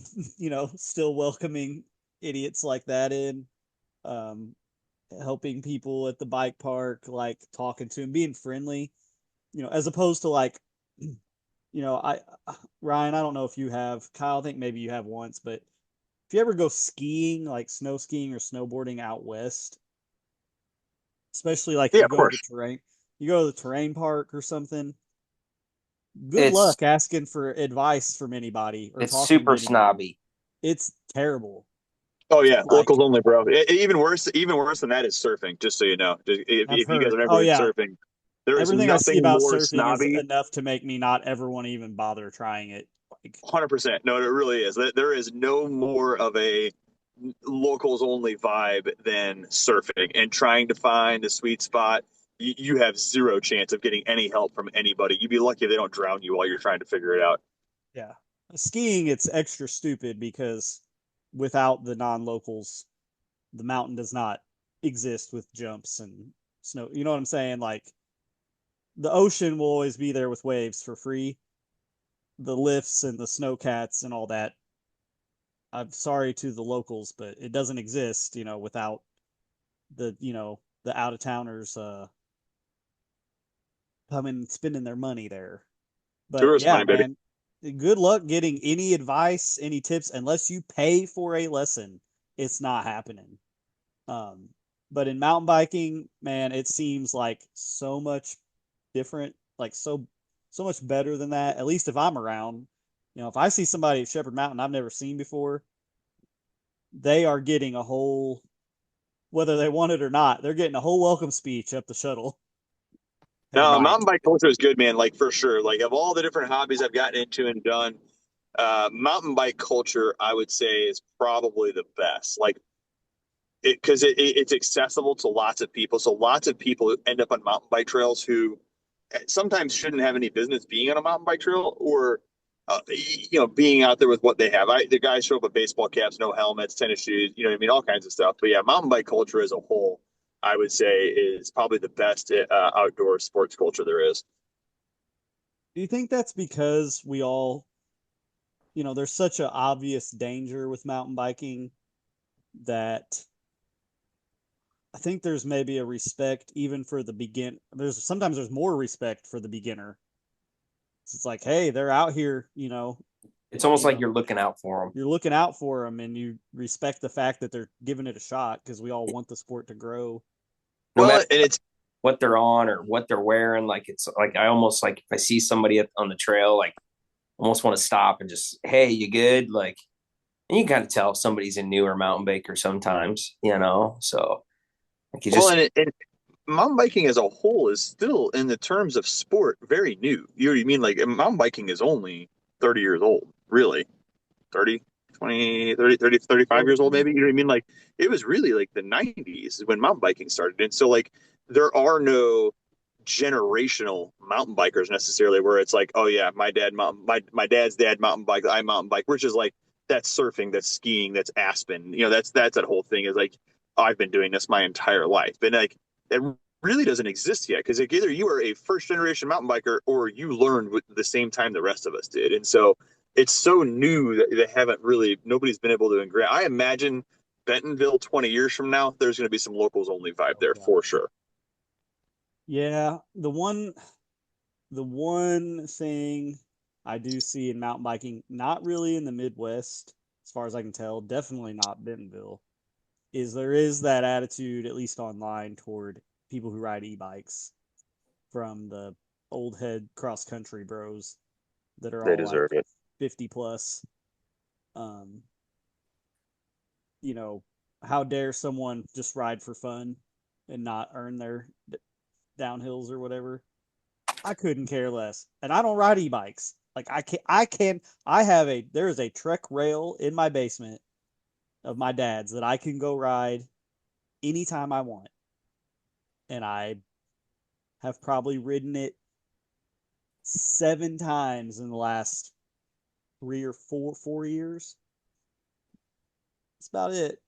still welcoming idiots like that in, um, helping people at the bike park, like talking to them, being friendly, as opposed to like, I Ryan, I don't know if you have, Kyle, I think maybe you have once, but if you ever go skiing, like snow skiing or snowboarding out west, especially like if Yeah, you of go to the course. terrain, you go to the terrain park or something, Good It's luck asking for advice from anybody or it's talking to super anybody. snobby. It's terrible. Oh yeah, Like locals only, bro. Even worse than that is surfing. Just so you know, I've if you guys heard. have ever Oh been yeah, surfing, there is everything I see nothing about more surfing is snobby. enough to make me not ever want to even bother trying it. Like 100%. No, it really is. There is no more of a locals only vibe than surfing and trying to find a sweet spot. You have zero chance of getting any help from anybody. You'd be lucky if they don't drown you while you're trying to figure it out. yeah, skiing it's extra stupid because without the non-locals, the mountain does not exist with jumps and snow. You know what I'm saying? Like the ocean will always be there with waves for free. The lifts and the snowcats and all that. I'm sorry to the locals, but it doesn't exist, without the out of towners coming spending their money there. But Tourist yeah, money, baby. man, good luck getting any advice, any tips, unless you pay for a lesson. It's not happening. Um, but in mountain biking, man, it seems like so much different, like so much better than that. At least if I'm around, if I see somebody at Shepherd Mountain I've never seen before, they are getting a whole, whether they want it or not, they're getting a whole welcome speech up the shuttle at No, night. mountain bike culture is good, man. Like for sure. Like of all the different hobbies I've gotten into and done, mountain bike culture, I would say, is probably the best. Like because it's accessible to lots of people. So lots of people end up on mountain bike trails who sometimes shouldn't have any business being on a mountain bike trail or being out there with what they have. The guys show up with baseball caps, no helmets, tennis shoes, you know what I mean, all kinds of stuff. But yeah, mountain bike culture as a whole, I would say, is probably the best outdoor sports culture there is. Do you think that's because we all, there's such an obvious danger with mountain biking that I think there's maybe a respect even for the there's more respect for the beginner. It's like, hey, they're out here, It's almost you like know, you're looking out for them. you're looking out for them and you respect the fact that they're giving it a shot because we all want the sport to grow. No Well, matter and it's what they're on or what they're wearing, like it's like I almost like if I see somebody on the trail, like almost want to stop and just, hey, you good? Like, and you kind of tell if somebody's a newer mountain biker sometimes, you know. So like you well, just and mountain biking as a whole is still, in the terms of sport, very new. You know what I mean? Like mountain biking is only 30 years old, really. 30, 20, 30, 30, 35 years old, maybe. You know what I mean? Like it was really like the 90s when mountain biking started. And so like there are no generational mountain bikers necessarily where it's like, oh yeah, my dad's dad mountain bike, I mountain bike, which is like that's surfing, that's skiing, that's Aspen. That's that whole thing is like I've been doing this my entire life. But like it really doesn't exist yet because like, either you are a first generation mountain biker or you learned with the same time the rest of us did. And so it's so new that they haven't really nobody's been able to integrate. I imagine Bentonville 20 years from now, there's going to be some locals only vibe Oh there yeah. for sure. Yeah, the one thing I do see in mountain biking, not really in the Midwest, as far as I can tell, definitely not Bentonville, is there is that attitude, at least online, toward people who ride e-bikes from the old head cross country bros that are They all like deserve it. 50 plus. Um, you know, how dare someone just ride for fun and not earn their downhills or whatever? I couldn't care less. And I don't ride e-bikes. Like there is a Trek rail in my basement of my dad's that I can go ride anytime I want. And I have probably ridden it 7 times in the last 3 or 4 years. That's about it.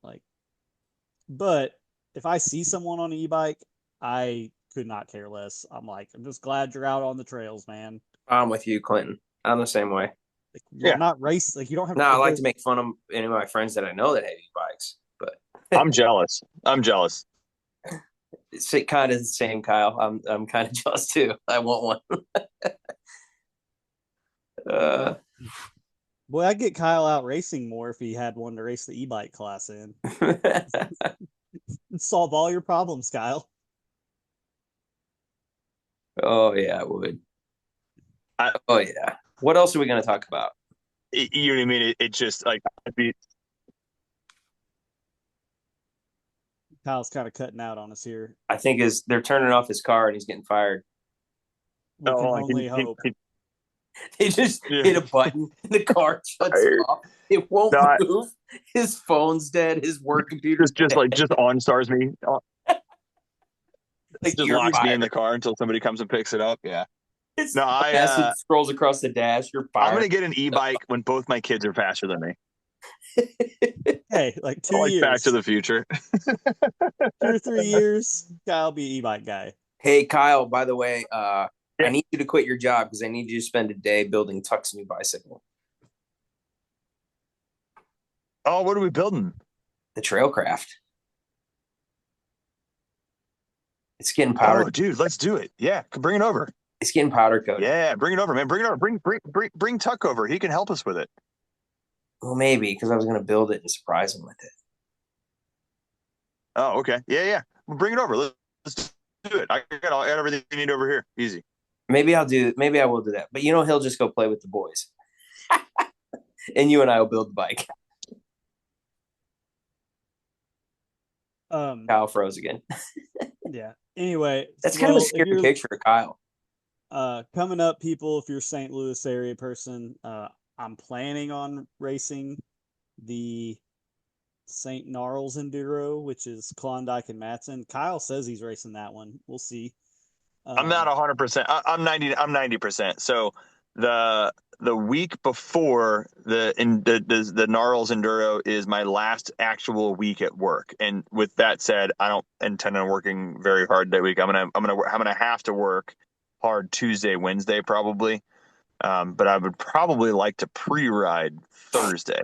Like, but if I see someone on an e-bike, I could not care less. I'm like, I'm just glad you're out on the trails, man. I'm with you, Clinton. I'm the same way. Like, you're Yeah, not race. Like, you don't have Now I like like to there's make fun of any of my friends that I know that have e-bikes, but I'm jealous. I'm jealous. it's kind of the same, Kyle. I'm kind of jealous too. I want one. uh, boy, I'd get Kyle out racing more if he had one to race the e-bike class in. Solve all your problems, Kyle. oh yeah, I would. Oh yeah. What else are we going to talk about? You know what I mean? It's just like, Kyle's kind of cutting out on us here. I think is they're turning off his car and he's getting fired. We can only hope. They just yeah. hit a button and the car shuts I- off. It won't Not move. His phone's dead. His work computer's dead. just on stars me, Like just you're locks me in fired. the car until somebody comes and picks it up. Yeah. It's No, a message scrolls across the dash. You're I'm fired. gonna get an e-bike when both my kids are faster than me. Hey, like I like Back years, to the Future. 2 or 3 years, Kyle be e-bike guy. Hey Kyle, by the way, I Yeah. need you to quit your job because I need you to spend a day building Tuck's new bicycle. Oh, what are we building? The Trailcraft. It's getting powder. Oh, dude, let's do it. Yeah, bring it over. It's getting powder coated. Yeah, bring it over, man. Bring it over. Bring Tuck over. He can help us with it. Well, maybe because I was going to build it and surprise him with it. Oh, okay. Yeah. Well, bring it over. Let's do it. I got everything you need over here. Easy. Maybe I will do that. But he'll just go play with the boys. And you and I will build the bike. Kyle froze again. Yeah. Anyway, That's kind of a scary picture of Kyle. Coming up, people, if you're a St. Louis area person, I'm planning on racing the St. Gnarls Enduro, which is Klondike and Matson. Kyle says he's racing that one. We'll see. I'm not 100%. I'm 90. I'm 90%. So the week before the Gnarls Enduro is my last actual week at work. And with that said, I don't intend on working very hard that week. I'm gonna have to work hard Tuesday, Wednesday probably. But I would probably like to pre-ride Thursday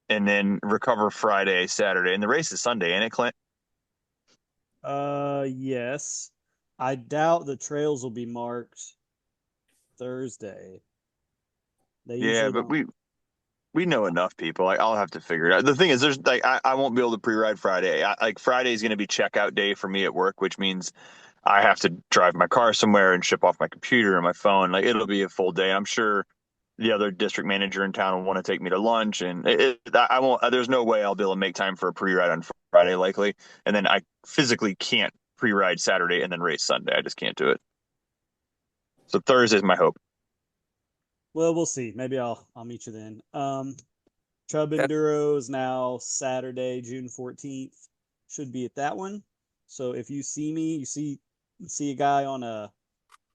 and then recover Friday, Saturday. And the race is Sunday, ain't it, Clint? Yes. I doubt the trails will be marked Thursday. Yeah, but we know enough people. Like, I'll have to figure it out. The thing is, there's like I won't be able to pre-ride Friday. Like Friday is going to be checkout day for me at work, which means I have to drive my car somewhere and ship off my computer and my phone. Like, it'll be a full day. I'm sure the other district manager in town will want to take me to lunch, and I won't. There's no way I'll be able to make time for a pre-ride on Friday, likely. And then I physically can't pre-ride Saturday and then race Sunday. I just can't do it. So Thursday's my hope. Well, we'll see. Maybe I'll meet you then. Chub Enduro is now Saturday, June 14th. Should be at that one. So if you see me, you see a guy on a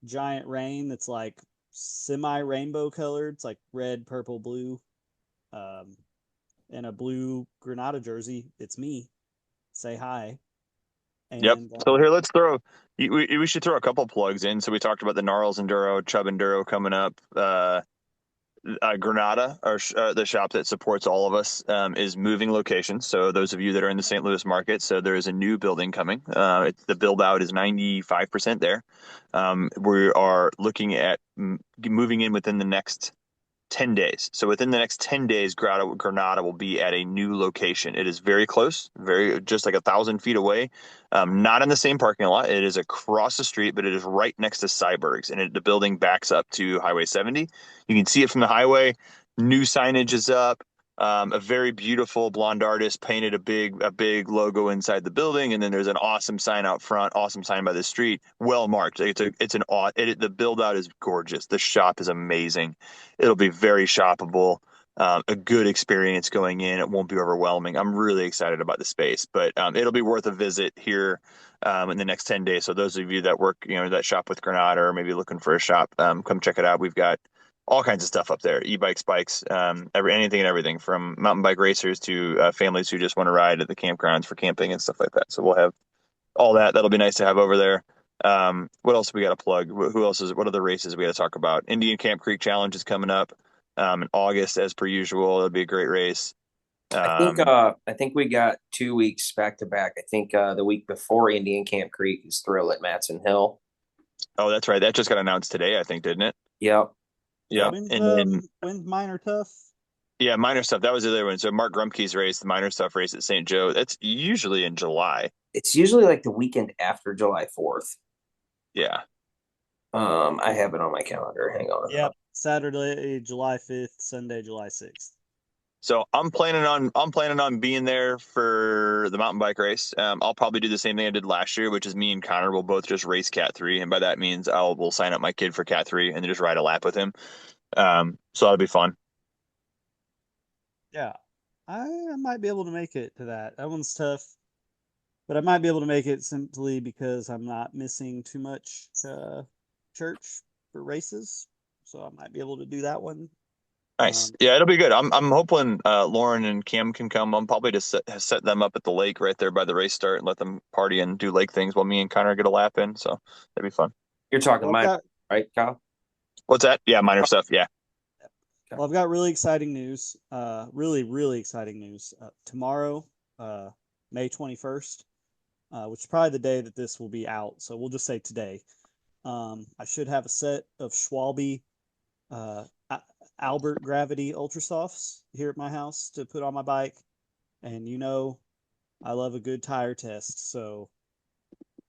giant rein that's like semi-rainbow colored. It's like red, purple, blue, and a blue Granada jersey. It's me. Say hi. Yep. And So here, let's throw. We should throw a couple plugs in. So we talked about the Gnarls Enduro, Chub Enduro coming up. Granada, the shop that supports all of us, is moving locations. So those of you that are in the St. Louis market, so there is a new building coming. The build out is 95% there. We are looking at moving in within the next 10 days. So within the next 10 days, Granada will be at a new location. It is very close, just like 1,000 feet away. Not in the same parking lot. It is across the street, but it is right next to Cyberg's, and the building backs up to Highway 70. You can see it from the highway. New signage is up. A very beautiful blonde artist painted a big logo inside the building, and then there's an awesome sign out front, awesome sign by the street, well marked. The build out is gorgeous. The shop is amazing. It'll be very shoppable. A good experience going in. It won't be overwhelming. I'm really excited about the space, but it'll be worth a visit here in the next 10 days. So those of you that work, that shop with Granada or maybe looking for a shop, come check it out. We've got all kinds of stuff up there: e-bikes, bikes, anything and everything, from mountain bike racers to families who just want to ride at the campgrounds for camping and stuff like that. So we'll have all that. That'll be nice to have over there. What else we got to plug? Who else what other races we got to talk about? Indian Camp Creek Challenge is coming up in August, as per usual. It'll be a great race. I think we got 2 weeks back to back. I think the week before Indian Camp Creek is Thrill at Matson Hill. Oh, that's right. That just got announced today, I think, didn't it? Yep. Yeah. When's Minor Tough? Yeah, minor stuff. That was the other one. So Mark Grumke's race, the minor stuff race at St. Joe. That's usually in July. It's usually like the weekend after July 4th. Yeah. I have it on my calendar. Hang on. Yep. Saturday, July 5th, Sunday, July 6th. So I'm planning on being there for the mountain bike race. I'll probably do the same thing I did last year, which is me and Connor will both just race Cat 3, and by that means we'll sign up my kid for Cat 3 and then just ride a lap with him. So that'll be fun. Yeah. I might be able to make it to that. That one's tough, but I might be able to make it simply because I'm not missing too much church for races. So I might be able to do that one. Nice. Um, Yeah, it'll be good. I'm hoping Lauren and Cam can come. I'm probably just set them up at the lake right there by the race start and let them party and do lake things while me and Connor get a lap in. So that'd be fun. You're talking well, I've mine, got right, Kyle? What's that? Yeah, minor stuff. Yeah. Well, I've got really exciting news. Really, really exciting news. Tomorrow, May 21st, which is probably the day that this will be out. So we'll just say today. I should have a set of Schwalbe uh, Albert Gravity Ultra Softs here at my house to put on my bike. And I love a good tire test. So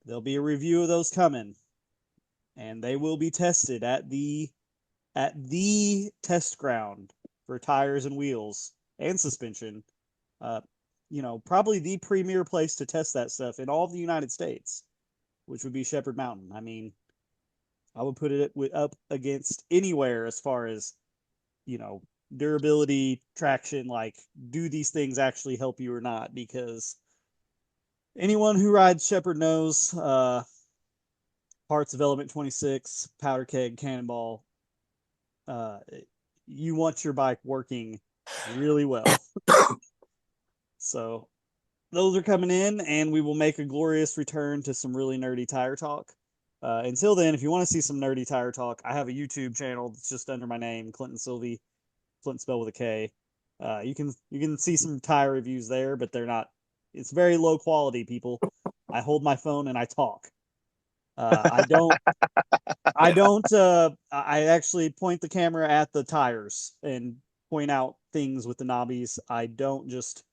there'll be a review of those coming. And they will be tested at the test ground for tires and wheels and suspension. Uh, probably the premier place to test that stuff in all of the United States, which would be Shepherd Mountain. I mean, I would put it up against anywhere as far as, durability, traction, like, do these things actually help you or not? Because anyone who rides Shepherd knows parts of Element 26, Powder Keg, Cannonball, uh, you want your bike working really well. So those are coming in, and we will make a glorious return to some really nerdy tire talk. Until then, if you want to see some nerdy tire talk, I have a YouTube channel that's just under my name, Clinton Sylvie, Clinton spelled with a K. You can see some tire reviews there, but they're not. It's very low quality, people. I hold my phone and I talk. I don't. I don't. I actually point the camera at the tires and point out things with the knobbies. I don't just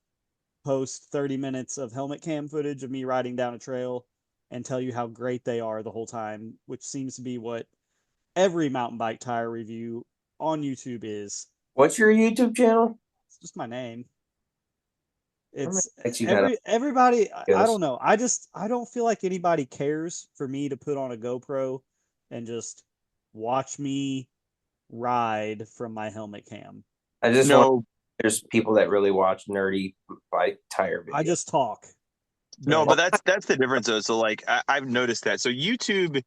post 30 minutes of helmet cam footage of me riding down a trail and tell you how great they are the whole time, which seems to be what every mountain bike tire review on YouTube is. What's your YouTube channel? It's just my name. I'm gonna It's text you that. everybody. I Yes. don't know. I don't feel like anybody cares for me to put on a GoPro and just watch me ride from my helmet cam. I just want. No, There's people that really watch nerdy bike tire I videos. just talk. no, But but that's the difference though. So like I've noticed that. So YouTube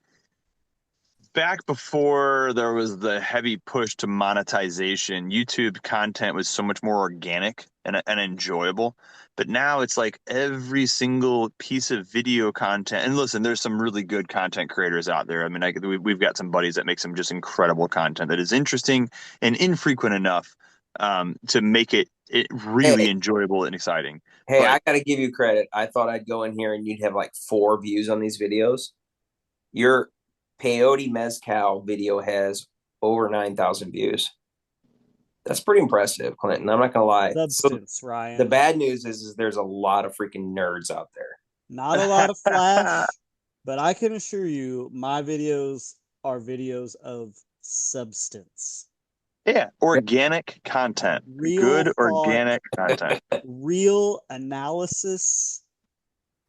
back before there was the heavy push to monetization, YouTube content was so much more organic and enjoyable. But now it's like every single piece of video content. And listen, there's some really good content creators out there. I mean, we've got some buddies that make some just incredible content that is interesting and infrequent enough to make it really Hey, enjoyable and exciting. hey, But I gotta give you credit. I thought I'd go in here and you'd have like 4 views on these videos. Your peyote mezcal video has over 9,000 views. That's pretty impressive, Clinton. I'm not gonna lie. So substance, the Ryan. bad news is there's a lot of freaking nerds out there. Not a lot of flash, but I can assure you my videos are videos of substance. yeah, organic content, Real good thought, organic content. real analysis,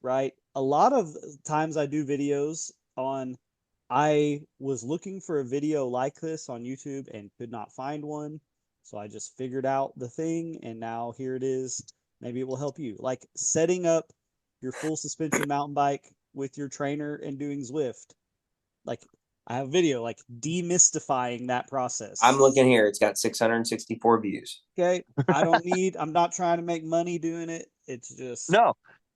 right? A lot of times I do videos on I was looking for a video like this on YouTube and could not find one. So I just figured out the thing and now here it is. Maybe it will help you. Like setting up your full suspension mountain bike with your trainer and doing Zwift. Like I have a video like demystifying that I'm process. looking here. It's got 664 views. Okay. I'm not trying to make money doing it. It's just, No,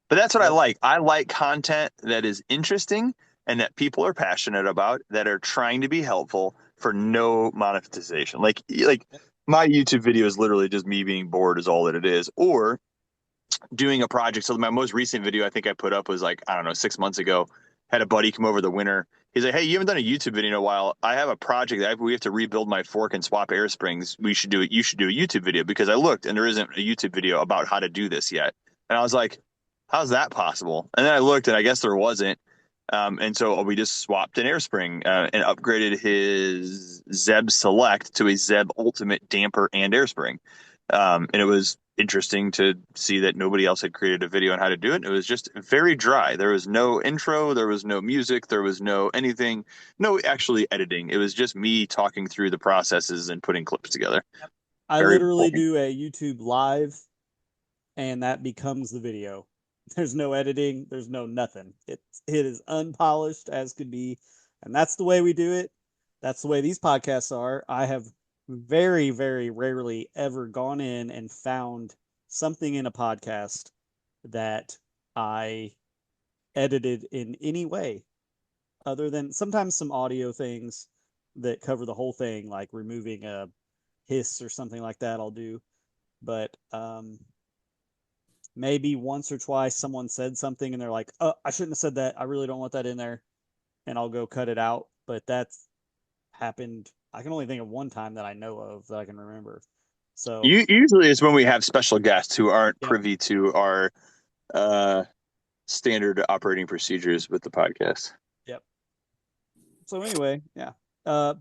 but that's what I yep. like. I like content that is interesting and that people are passionate about that are trying to be helpful for no monetization. Like my YouTube video is literally just me being bored is all that it is, or doing a project. So my most recent video I think I put up was like, I don't know, 6 months ago. Had a buddy come over the winter. He's like, "Hey, you haven't done a YouTube video in a while. I have a project that we have to rebuild my fork and swap air springs. We should do it. You should do a YouTube video because I looked and there isn't a YouTube video about how to do this yet." And I was like, "How's that possible?" And then I looked and I guess there wasn't. And so we just swapped an air spring and upgraded his Zeb Select to a Zeb Ultimate damper and air spring. And it was interesting to see that nobody else had created a video on how to do it. It was just very dry. There was no intro, there was no music, there was no anything, no actually editing. It was just me talking through the processes and putting clips together. I Very literally boring. do a YouTube live, and that becomes the video. There's no editing. There's no nothing. It is unpolished as could be, and that's the way we do it. That's the way these podcasts are. I have very, very rarely ever gone in and found something in a podcast that I edited in any way, other than sometimes some audio things that cover the whole thing, like removing a hiss or something like that. I'll do, but maybe once or twice someone said something and they're like, "Oh, I shouldn't have said that. I really don't want that in there," and I'll go cut it out. But that's happened. I can only think of one time that I know of that I can remember. So, Usually it's when we have special guests who aren't yep, privy to our uh, standard operating procedures with the podcast. yep. So anyway, yeah.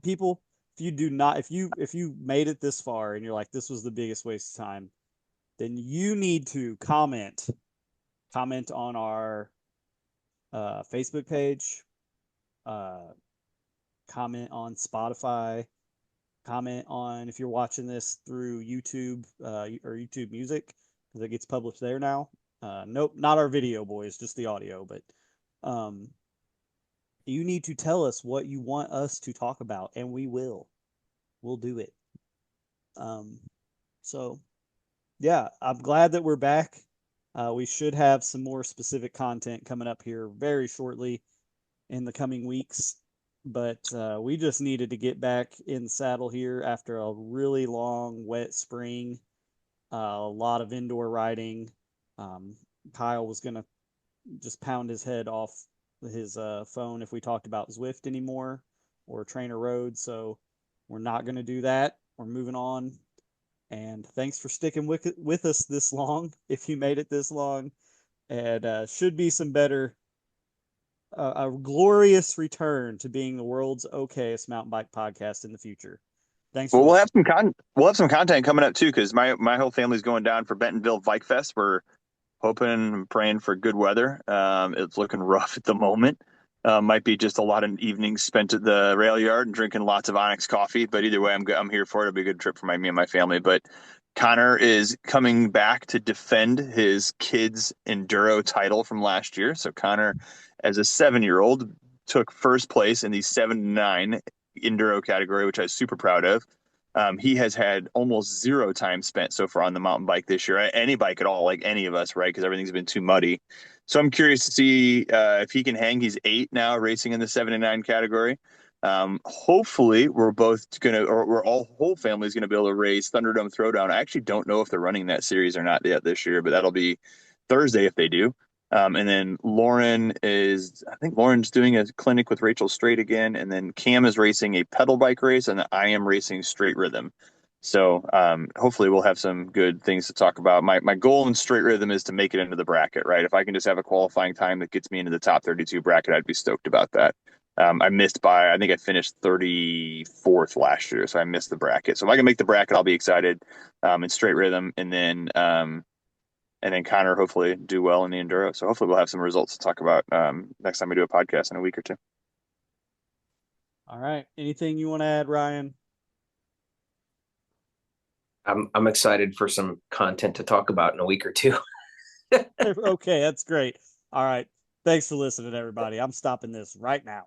People, if you do not, if you made it this far and you're like, this was the biggest waste of time, then you need to comment on our Facebook page, uh, comment on Spotify, comment on if you're watching this through YouTube or YouTube Music because it gets published there now. Nope, not our video, boys, just the audio. But um, you need to tell us what you want us to talk about, and we will. We'll do it. Um, so yeah, I'm glad that we're back. We should have some more specific content coming up here very shortly in the coming weeks. But we just needed to get back in the saddle here after a really long, wet spring, a lot of indoor riding. Um, Kyle was going to just pound his head off his phone if we talked about Zwift anymore or Trainer Road. So we're not going to do that. We're moving on. And thanks for sticking with us this long, if you made it this long. And should be some better, a glorious return to being the world's okayest mountain bike podcast in the future. Thanks for Well, listening. we'll have some content coming up too because my whole family's going down for Bentonville Bike Fest. We're hoping and praying for good weather. It's looking rough at the moment. Might be just a lot of evenings spent at the rail yard and drinking lots of Onyx coffee. But either way, I'm here for it. It'll be a good trip for me and my family. But Connor is coming back to defend his kids enduro title from last year. So Connor, as a 7-year-old, took first place in the 7 to 9 enduro category, which I was super proud of. He has had almost zero time spent so far on the mountain bike this year, any bike at all, like any of us, right? Because everything's been too muddy. So I'm curious to see if he can hang. He's 8 now, racing in the 7 to 9 category. Hopefully, we're both gonna, or we're all whole family's gonna be able to race Thunderdome Throwdown. I actually don't know if they're running that series or not yet this year, but that'll be Thursday if they do. And then I think Lauren's doing a clinic with Rachel Straight again. And then Cam is racing a pedal bike race, and I am racing straight rhythm. So hopefully we'll have some good things to talk about. My goal in straight rhythm is to make it into the bracket, right? If I can just have a qualifying time that gets me into the top 32 bracket, I'd be stoked about that. I think I finished 34th last year, so I missed the bracket. So if I can make the bracket, I'll be excited in straight rhythm. And then Connor hopefully do well in the enduro. So hopefully we'll have some results to talk about next time we do a podcast in a week or two. All right. Anything you want to add, Ryan? I'm excited for some content to talk about in a week or two. Okay, that's great. All right. Thanks for listening, everybody. I'm stopping this right now.